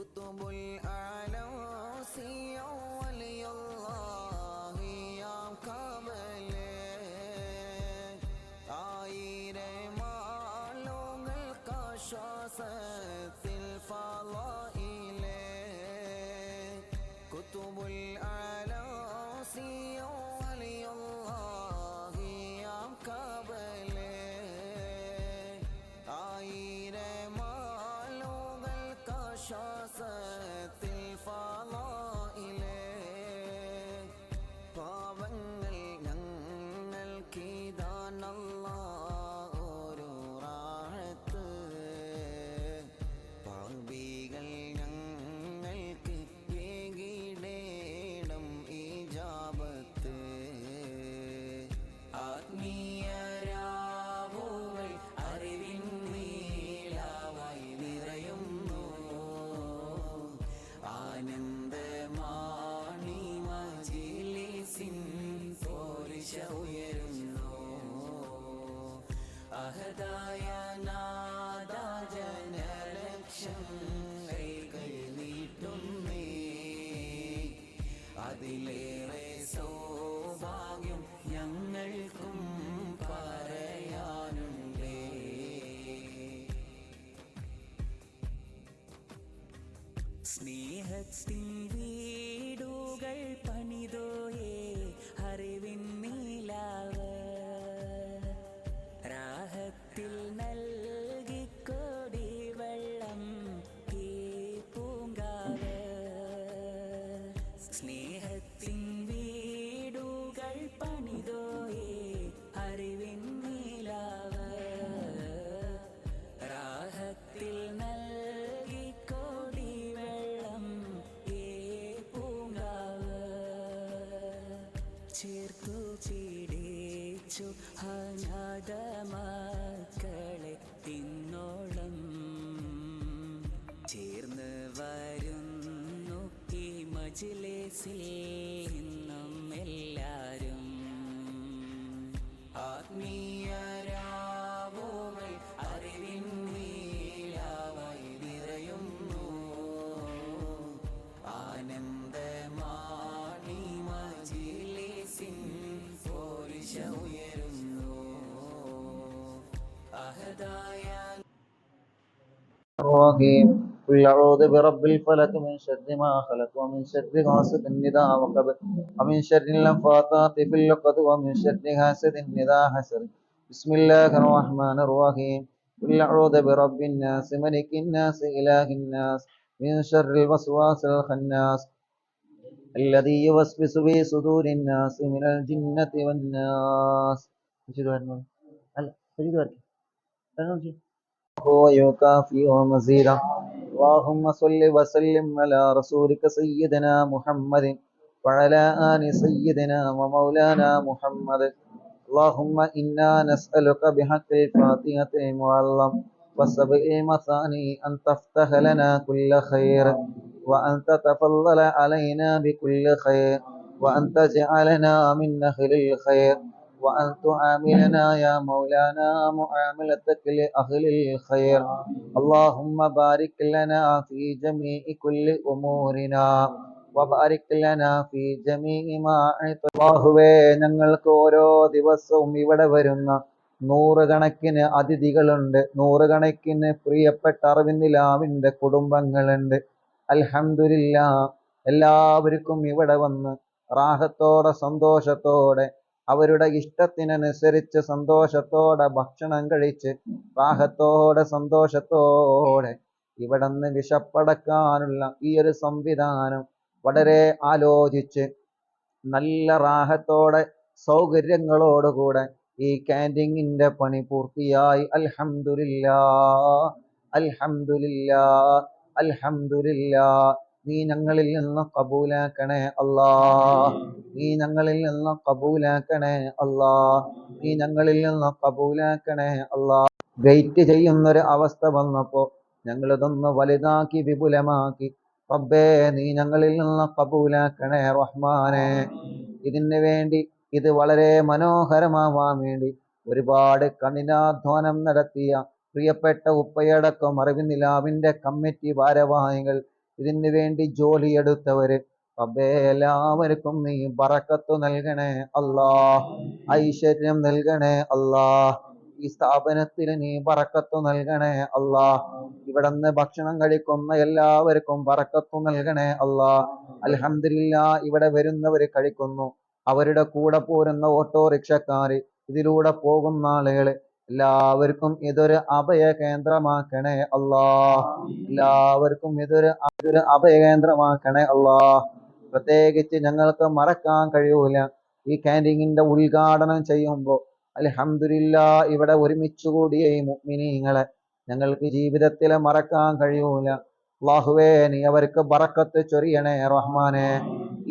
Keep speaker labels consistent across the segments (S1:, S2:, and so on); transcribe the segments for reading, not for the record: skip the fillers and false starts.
S1: കുതുബുൽ ആലംസിയ വലിയല്ലാഹി യാ കമലേ ആയിരമാലോകൾക്കാശ്വാസത്തിൽ ഫളായിലേ കുതുബുൽ ആലംസിയ വലിയല്ലാഹി യാ കമലേ ശ്വാസത്തിൽ ഫളായിലേ പാവങ്ങൾ ഞങ്ങൾക്കിതാനല്ലാഹ് ഒരു റാഹത്ത് പാപികൾ ഞങ്ങൾക്ക് ഏകിടേണം ഇജാബത്ത് ആത്മീയരാവുകൾ അറിവിൻ നീലാവായി നിറയുന്നു ആനന്ദമാണി മജ്‌ലിസിൻ പോരിശ ഉയരുന്നു അഹദായ നാദ ജനലക്ഷം കൈകൾ നീട്ടുന്നേ അതിലേറെ സൗഭാഗ്യം ഞങ്ങൾക്കും പറയാനുണ്ടേ സ്നേഹത്തിൻ വീടുകൾ പണിതോയേ അറിവിൻ നീലാവ് രാഹത്തിൽ നൽകിക്കോടി വെള്ളം ഈ പൂങ്കാവ് സ്നേഹത്തിൻ വീടുകൾ പണിതോയേ അറിവിൻ നീലാവ് രാഹത്തിൽ നൽകിക്കോടി വെള്ളം ഈ പൂങ്കാവ് ചേർത്തു ചീടിച്ചു അനാഥ മക്കളെ ഇന്നോളം ചേർന്ന് വരുന്നു ഈ മജ്‌ലിസിൽ ഇന്നും എല്ലാരും ആത്മീയരാവുകൾ അറിവിൻ നീലാവായി നിറയുന്നു ആനന്ദമാണി മജ്‌ലിസിൻ പോരിശ ഉയരുന്നു അഹദായ
S2: الرحيم قل أعوذ برب الفلق من شر ما خلق ومن شر غاسق إذا وقب ومن شر النفاثات في العقد ومن شر حاسد إذا حسد بسم الله الرحمن الرحيم قل أعوذ برب الناس ملك الناس إله الناس من شر الوسواس الخناس الذي يوسوس في صدور الناس من الجنة والناس ويكافئ مزيدا اللهم صل وسلم على رسولك سيدنا محمد وعلى آل سيدنا ومولانا محمد اللهم إنا نسألك بحق الفاتحة المعلم وسبع المثاني أن تفتح لنا كل خير وأن تتفضل علينا بكل خير وأن تجعلنا من أهل الخير وأن تعاملنا يا مولانا معاملتك لأهل الخير اللهم بارك لنا في جميع كل أمورنا وبارك لنا في جميع ما അല്ലാഹുവേ ഞങ്ങൾക്ക് ഓരോ ദിവസവും ഇവിടെ വരുന്ന നൂറുകണക്കിന് അതിഥികളുണ്ട് നൂറുകണക്കിന് പ്രിയപ്പെട്ട അറിവിന്ദിലാവിൻ്റെ കുടുംബങ്ങളുണ്ട് അൽഹംദുലില്ലാഹ് എല്ലാവർക്കും ഇവിടെ വന്ന് റാഹത്തോടെ സന്തോഷത്തോടെ അവരുടെ ഇഷ്ടത്തിനനുസരിച്ച് സന്തോഷത്തോടെ ഭക്ഷണം കഴിച്ച് റാഹത്തോടെ സന്തോഷത്തോടെ ഇവിടെ നിന്ന് വിശപ്പടക്കാനുള്ള ഈ ഒരു സംവിധാനം വളരെ ആലോചിച്ച് നല്ല റാഹത്തോടെ സൗകര്യങ്ങളോടുകൂടെ ഈ ക്യാൻറ്റീനിൻ്റെ പണി പൂർത്തിയായി അൽഹംദുലില്ലാഹ് അൽഹംദുലില്ലാഹ് അൽഹംദുലില്ലാഹ് നീ ഞങ്ങളിൽ നിന്ന് കബൂലാക്കണേ അല്ലാഹ് നീ ഞങ്ങളിൽ നിന്ന് കബൂലാക്കണേ അല്ലാഹ് നീ ഞങ്ങളിൽ നിന്ന് കബൂലാക്കണേ അല്ലാഹ് വെയിറ്റ് ചെയ്യുന്നൊരു അവസ്ഥ വന്നപ്പോൾ ഞങ്ങളിതൊന്ന് വലുതാക്കി വിപുലമാക്കി റബ്ബേ നീ ഞങ്ങളിൽ നിന്ന് കബൂലാക്കണേ റഹ്മാനെ ഇതിന് വേണ്ടി ഇത് വളരെ മനോഹരമാവാൻ വേണ്ടി ഒരുപാട് കഠിനാധ്വാനം നടത്തിയ പ്രിയപ്പെട്ട ഉപ്പയടക്കം അറിവിൻ നിലാവിൻ്റെ കമ്മിറ്റി ഭാരവാഹികൾ ഇതിനു വേണ്ടി ജോലിയെടുത്തവര് റബ്ബേ എല്ലാവർക്കും നീ ബറക്കത്ത് നൽകണേ അല്ലാ, ഐശ്വര്യം നൽകണേ അല്ലാ. ഈ സ്ഥാപനത്തിന് നീ ബറക്കത്ത് നൽകണേ അല്ലാ. ഇവിടുന്ന് ഭക്ഷണം കഴിക്കുന്ന എല്ലാവർക്കും ബറക്കത്ത് നൽകണേ അല്ലാ. അൽഹംദുലില്ലാ, ഇവിടെ വരുന്നവര് കഴിക്കുന്നു, അവരുടെ കൂടെ പോരുന്ന ഓട്ടോറിക്ഷക്കാര്, ഇതിലൂടെ പോകുന്ന ആളുകള്, എല്ലാവർക്കും ഇതൊരു അഭയ കേന്ദ്രമാക്കണേ അല്ലാ. എല്ലാവർക്കും ഇതൊരു അഭയ കേന്ദ്രമാക്കണേ അല്ലാ. പ്രത്യേകിച്ച് ഞങ്ങൾക്ക് മറക്കാൻ കഴിയൂല, ഈ ക്യാൻറ്റീനിന്റെ ഉദ്ഘാടനം ചെയ്യുമ്പോൾ അൽഹംദുലില്ലാ ഇവിടെ ഒരുമിച്ച് കൂടിയ ഈ മുഅ്മിനീങ്ങളെ ഞങ്ങൾക്ക് ജീവിതത്തിൽ മറക്കാൻ കഴിയൂല. അല്ലാഹുവേ, നീ അവർക്ക് ബറക്കത്ത് ചൊരിയണേ റഹ്മാനെ.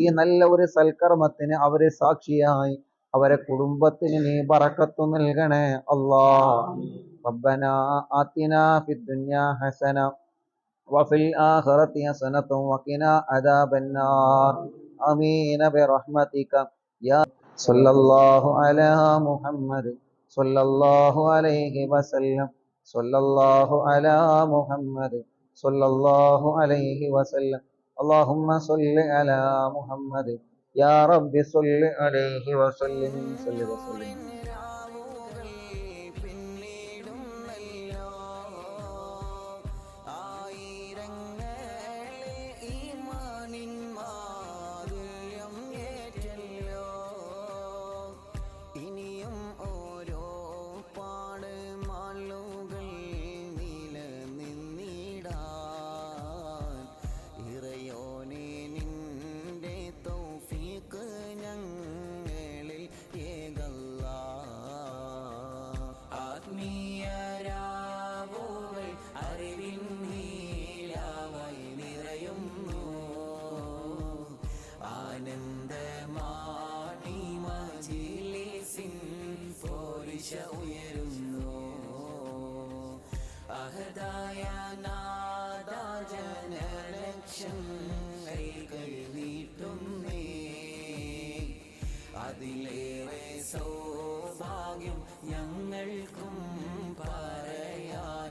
S2: ഈ നല്ല ഒരു സൽക്കർമ്മത്തിന് അവര് സാക്ഷിയായി അവരെ കുടുംബത്തിന് നീ ബറക്കത്ത് നൽകണേ അല്ലാ. റബ്ബനാ ആതിനാ ഫിദ്ദുനിയാ ഹസന വഫിൽ ആഖിറതി ഹസനത്തും വഖിനാ അദാബന്നാർ. ആമീൻ ബിറഹ്മതിക യാ സല്ലല്ലാഹു അലാ മുഹമ്മദ് സല്ലല്ലാഹു അലൈഹി വസല്ലം സല്ലല്ലാഹു അലാ മുഹമ്മദ് സല്ലല്ലാഹു അലൈഹി വസല്ലം. اللهم صل على محمد يا رب صل عليه وسلم صل وسلم.
S1: രാവുകൾ പിന്നിടുന്നല്ലോ, ആയിരങ്ങളെ ഈമാനിൻ മാധുര്യം ഏറ്റല്ലോ. ഇനിയും ഓരോ പാട് മാളുകൾ നിലനിന്നിടാൻ ഇറയോനെ നിന്റെ തൗഫീഖ് ഞങ്ങളിൽ ഏകല്ലാ. ആത്മീയരാവുകൾ അറിവിൻ നീലാവായി നിറയുന്നു, ആനന്ദമാണി മജ്‌ലിസിൻ പോരിശ ഉയരുന്നു. അഹദായ നാദാ ജനലക്ഷങ്ങൾ നീട്ടുന്നേ, അതിലേറെ സൗഭാഗ്യം ഞങ്ങൾക്കും പറയാനുണ്ടേ.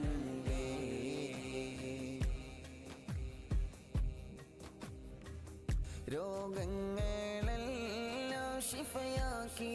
S1: രോഗങ്ങളെല്ലാം ശിഫയാക്കി